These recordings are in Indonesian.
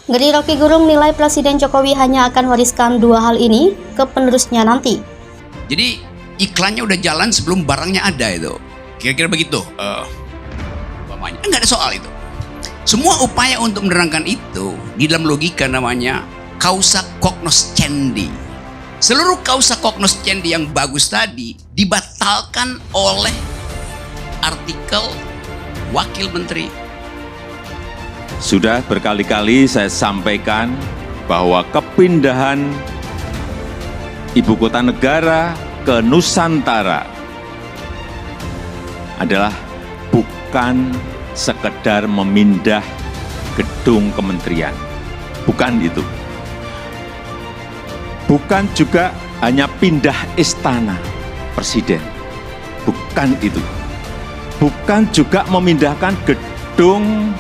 Geri Rocky Gerung nilai Presiden Jokowi hanya akan wariskan dua hal ini ke penerusnya nanti. Jadi iklannya udah jalan sebelum barangnya ada itu. Kira-kira begitu. Enggak ada soal itu. Semua upaya untuk menerangkan itu di dalam logika namanya causa cognoscendi. Seluruh causa cognoscendi yang bagus tadi dibatalkan oleh artikel Wakil Menteri. Sudah berkali-kali saya sampaikan bahwa kepindahan ibu kota negara ke Nusantara adalah bukan sekedar memindah gedung kementerian. Bukan itu. Bukan juga hanya pindah istana presiden. Bukan itu. Bukan juga memindahkan gedung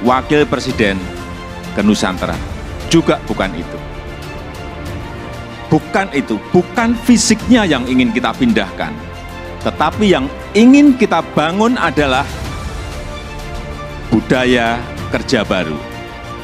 wakil presiden ke Nusantara. Juga bukan itu. Bukan itu. Bukan fisiknya yang ingin kita pindahkan. Tetapi yang ingin kita bangun adalah budaya kerja baru.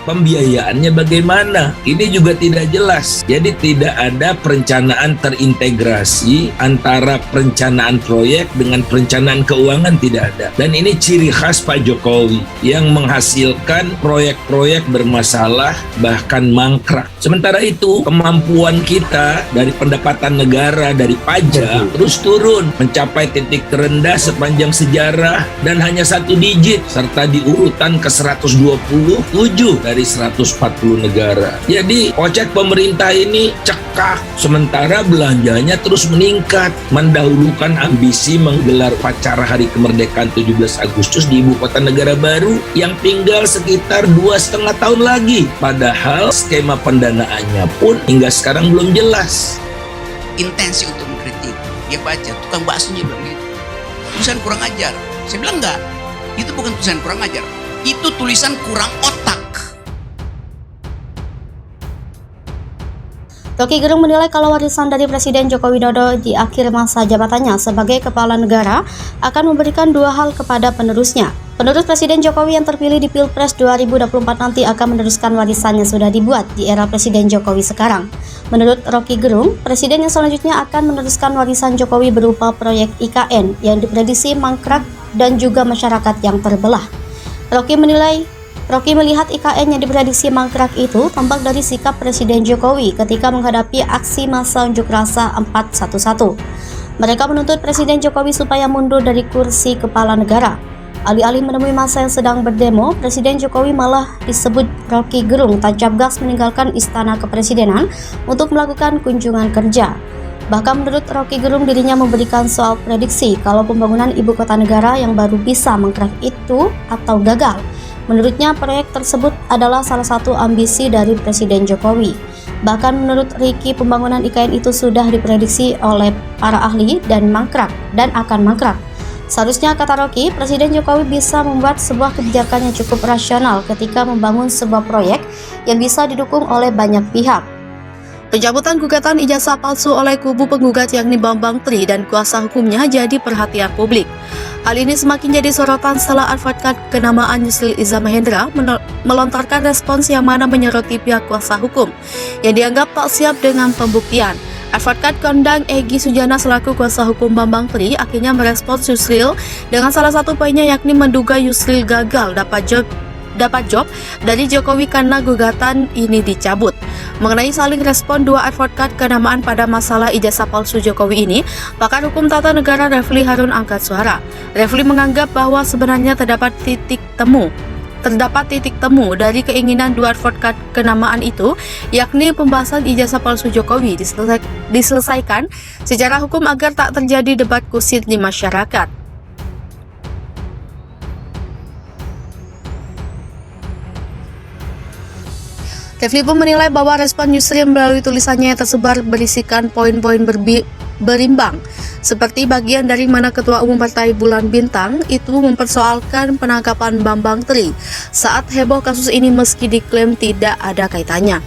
Pembiayaannya bagaimana? Ini juga tidak jelas. Jadi tidak ada perencanaan terintegrasi antara perencanaan proyek dengan perencanaan keuangan, tidak ada. Dan ini ciri khas Pak Jokowi yang menghasilkan proyek-proyek bermasalah bahkan mangkrak. Sementara itu kemampuan kita dari pendapatan negara dari pajak terus turun mencapai titik terendah sepanjang sejarah dan hanya 1 digit serta di urutan ke 127 dari 140 negara. Jadi kocek pemerintah ini cekak, sementara belanjanya terus meningkat, mendahulukan ambisi menggelar upacara Hari Kemerdekaan 17 Agustus di ibu kota negara baru yang tinggal sekitar 2,5 tahun lagi. Padahal skema pendanaannya pun hingga sekarang belum jelas. Intensi untuk mengkritik, dia baca, tukang baksonya bilang gitu, tulisan kurang ajar. Saya bilang enggak, itu bukan tulisan kurang ajar, itu tulisan kurang otak. Rocky Gerung menilai kalau warisan dari Presiden Joko Widodo di akhir masa jabatannya sebagai kepala negara akan memberikan dua hal kepada penerusnya. Penerus Presiden Jokowi yang terpilih di Pilpres 2024 nanti akan meneruskan warisan yang sudah dibuat di era Presiden Jokowi sekarang. Menurut Rocky Gerung, Presiden yang selanjutnya akan meneruskan warisan Jokowi berupa proyek IKN yang diprediksi mangkrak dan juga masyarakat yang terbelah. Rocky melihat IKN yang diprediksi mangkrak itu tampak dari sikap Presiden Jokowi ketika menghadapi aksi massa unjuk rasa 411. Mereka menuntut Presiden Jokowi supaya mundur dari kursi kepala negara. Alih-alih menemui massa yang sedang berdemo, Presiden Jokowi malah disebut Rocky Gerung tancap gas meninggalkan istana kepresidenan untuk melakukan kunjungan kerja. Bahkan menurut Rocky Gerung, dirinya memberikan soal prediksi kalau pembangunan ibu kota negara yang baru bisa mangkrak itu atau gagal. Menurutnya proyek tersebut adalah salah satu ambisi dari Presiden Jokowi. Bahkan menurut Ricky, pembangunan IKN itu sudah diprediksi oleh para ahli dan akan mangkrak. Seharusnya, kata Rocky, Presiden Jokowi bisa membuat sebuah kebijakan yang cukup rasional ketika membangun sebuah proyek yang bisa didukung oleh banyak pihak. Pencabutan gugatan ijazah palsu oleh kubu penggugat yakni Bambang Tri dan kuasa hukumnya jadi perhatian publik. Hal ini semakin jadi sorotan setelah advokat kenamaan Yusril Iza Mahendra melontarkan respons yang mana menyoroti pihak kuasa hukum yang dianggap tak siap dengan pembuktian. Advokat kondang Egy Sujana selaku kuasa hukum Bambang Tri akhirnya merespons Yusril dengan salah satu poinnya yakni menduga Yusril gagal dapat job dari Jokowi karena gugatan ini dicabut. Mengenai saling respon dua advokat kenamaan pada masalah ijazah palsu Jokowi ini, pakar hukum tata negara Refli Harun angkat suara. Refli menganggap bahwa sebenarnya terdapat titik temu dari keinginan dua advokat kenamaan itu, yakni pembahasan ijazah palsu Jokowi diselesaikan secara hukum agar tak terjadi debat kusir di masyarakat. Refli pun menilai bahwa respon Yusril melalui tulisannya yang tersebar berisikan poin-poin berimbang, seperti bagian dari mana Ketua Umum Partai Bulan Bintang itu mempersoalkan penangkapan Bambang Tri saat heboh kasus ini meski diklaim tidak ada kaitannya.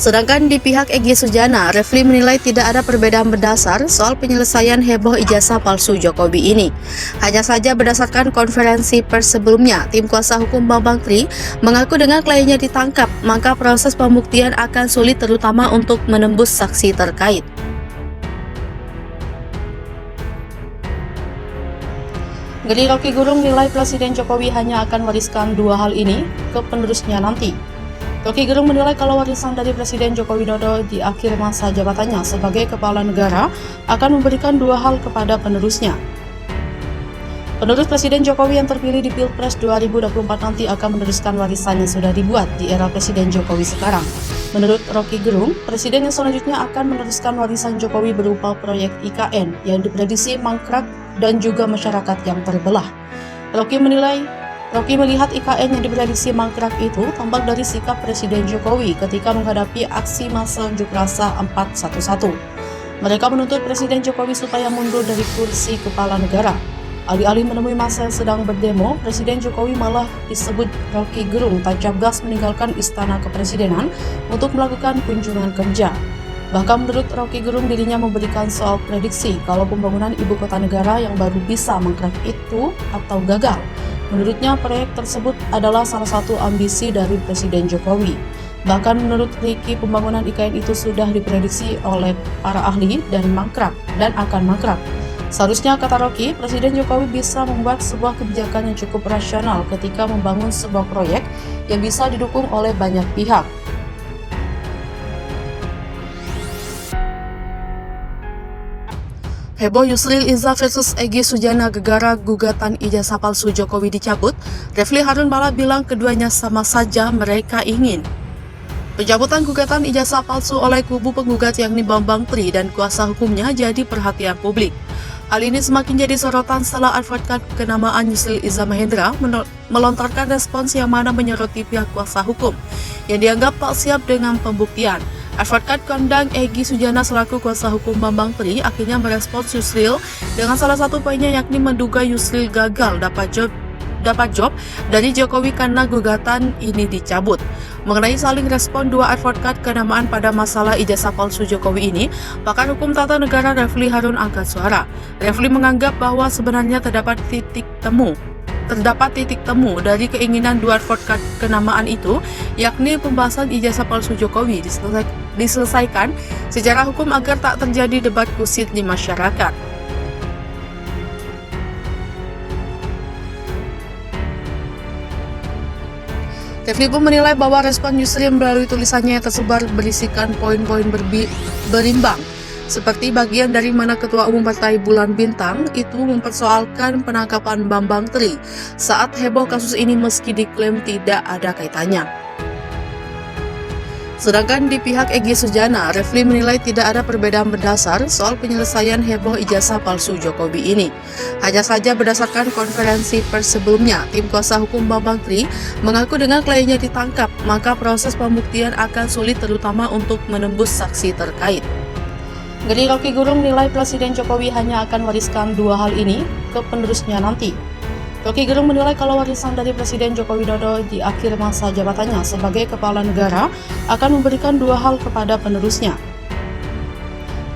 Sedangkan di pihak Egy Sujana, Refli menilai tidak ada perbedaan mendasar soal penyelesaian heboh ijazah palsu Jokowi ini. Hanya saja berdasarkan konferensi pers sebelumnya, tim kuasa hukum Bambang Tri mengaku dengan kliennya ditangkap, maka proses pembuktian akan sulit terutama untuk menembus saksi terkait. Geri Rocky Gerung nilai Presiden Jokowi hanya akan wariskan dua hal ini ke penerusnya nanti. Rocky Gerung menilai kalau warisan dari Presiden Joko Widodo di akhir masa jabatannya sebagai kepala negara akan memberikan dua hal kepada penerusnya. Penerus Presiden Jokowi yang terpilih di Pilpres 2024 nanti akan meneruskan warisan yang sudah dibuat di era Presiden Jokowi sekarang. Menurut Rocky Gerung, Presiden yang selanjutnya akan meneruskan warisan Jokowi berupa proyek IKN yang diprediksi mangkrak dan juga masyarakat yang terbelah. Rocky melihat IKN yang diprediksi mangkrak itu tampak dari sikap Presiden Jokowi ketika menghadapi aksi massa unjuk rasa 411. Mereka menuntut Presiden Jokowi supaya mundur dari kursi kepala negara. Alih-alih menemui massa yang sedang berdemo, Presiden Jokowi malah disebut Rocky Gerung tancap gas meninggalkan istana kepresidenan untuk melakukan kunjungan kerja. Bahkan menurut Rocky Gerung, dirinya memberikan soal prediksi kalau pembangunan ibu kota negara yang baru bisa mangkrak itu atau gagal. Menurutnya, proyek tersebut adalah salah satu ambisi dari Presiden Jokowi. Bahkan menurut Ricky, pembangunan IKN itu sudah diprediksi oleh para ahli dan akan mangkrak. Seharusnya, kata Rocky, Presiden Jokowi bisa membuat sebuah kebijakan yang cukup rasional ketika membangun sebuah proyek yang bisa didukung oleh banyak pihak. Heboh Yusril Iza versus Egy Sujana gegara gugatan ijazah palsu Jokowi dicabut. Refli Harun malah bilang keduanya sama saja mereka ingin. Pencabutan gugatan ijazah palsu oleh kubu penggugat yakni Bambang Tri dan kuasa hukumnya jadi perhatian publik. Hal ini semakin jadi sorotan setelah advokat kenamaan Yusril Iza Mahendra melontarkan respons yang mana menyoroti pihak kuasa hukum yang dianggap tak siap dengan pembuktian. Advokat kondang Egy Sujana selaku kuasa hukum Bambang Tri akhirnya merespons Yusril dengan salah satu poinnya yakni menduga Yusril gagal dapat job dari Jokowi karena gugatan ini dicabut. Mengenai saling respon dua advokat kenamaan pada masalah ijazah palsu Jokowi ini, pakar hukum tata negara Refli Harun angkat suara. Refli menganggap bahwa sebenarnya terdapat titik temu dari keinginan dua advokat kenamaan itu, yakni pembahasan ijazah palsu Jokowi diselesaikan secara hukum agar tak terjadi debat kusir di masyarakat. Refli pun menilai bahwa respon Yusril melalui tulisannya yang tersebar berisikan poin-poin berimbang, seperti bagian dari mana Ketua Umum Partai Bulan Bintang itu mempersoalkan penangkapan Bambang Tri saat heboh kasus ini meski diklaim tidak ada kaitannya. Sedangkan di pihak Egy Sujana, Refli menilai tidak ada perbedaan mendasar soal penyelesaian heboh ijazah palsu Jokowi ini. Hanya saja berdasarkan konferensi pers sebelumnya, tim kuasa hukum Bambang Tri mengaku dengan kliennya ditangkap, maka proses pembuktian akan sulit terutama untuk menembus saksi terkait. Geri Rocky Gerung nilai Presiden Jokowi hanya akan wariskan dua hal ini ke penerusnya nanti. Rocky Gerung menilai kalau warisan dari Presiden Joko Widodo di akhir masa jabatannya sebagai kepala negara akan memberikan dua hal kepada penerusnya.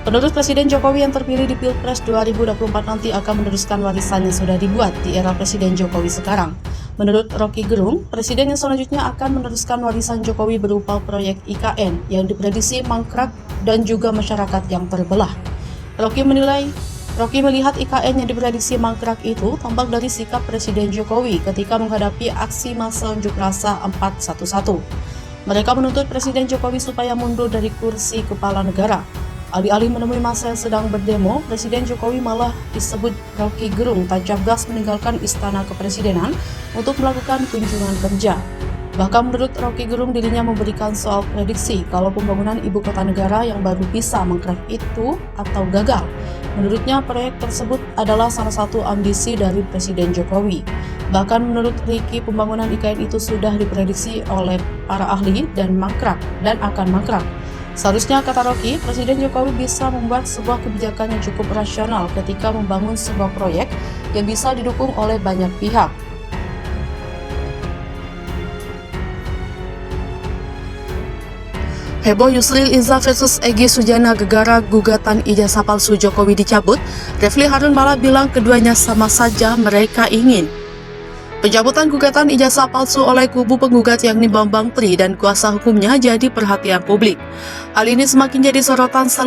Penerus Presiden Jokowi yang terpilih di Pilpres 2024 nanti akan meneruskan warisan yang sudah dibuat di era Presiden Jokowi sekarang. Menurut Rocky Gerung, Presiden yang selanjutnya akan meneruskan warisan Jokowi berupa proyek IKN yang diprediksi mangkrak dan juga masyarakat yang terbelah. Rocky melihat IKN yang diprediksi mangkrak itu tampak dari sikap Presiden Jokowi ketika menghadapi aksi massa unjuk rasa 411. Mereka menuntut Presiden Jokowi supaya mundur dari kursi kepala negara. Alih-alih menemui massa yang sedang berdemo, Presiden Jokowi malah disebut Rocky Gerung tancap gas meninggalkan istana kepresidenan untuk melakukan kunjungan kerja. Bahkan menurut Rocky Gerung, dirinya memberikan soal prediksi kalau pembangunan ibu kota negara yang baru bisa mangkrak itu atau gagal. Menurutnya, proyek tersebut adalah salah satu ambisi dari Presiden Jokowi. Bahkan menurut Ricky, pembangunan IKN itu sudah diprediksi oleh para ahli dan akan mangkrak. Seharusnya, kata Rocky, Presiden Jokowi bisa membuat sebuah kebijakan yang cukup rasional ketika membangun sebuah proyek yang bisa didukung oleh banyak pihak. Heboh Yusril Iza versus Egy Sujana gegara gugatan ijazah palsu Jokowi dicabut. Refli Harun malah bilang keduanya sama saja mereka ingin. Pencabutan gugatan ijazah palsu oleh kubu penggugat yakni Bambang Tri dan kuasa hukumnya jadi perhatian publik. Hal ini semakin jadi sorotan setelah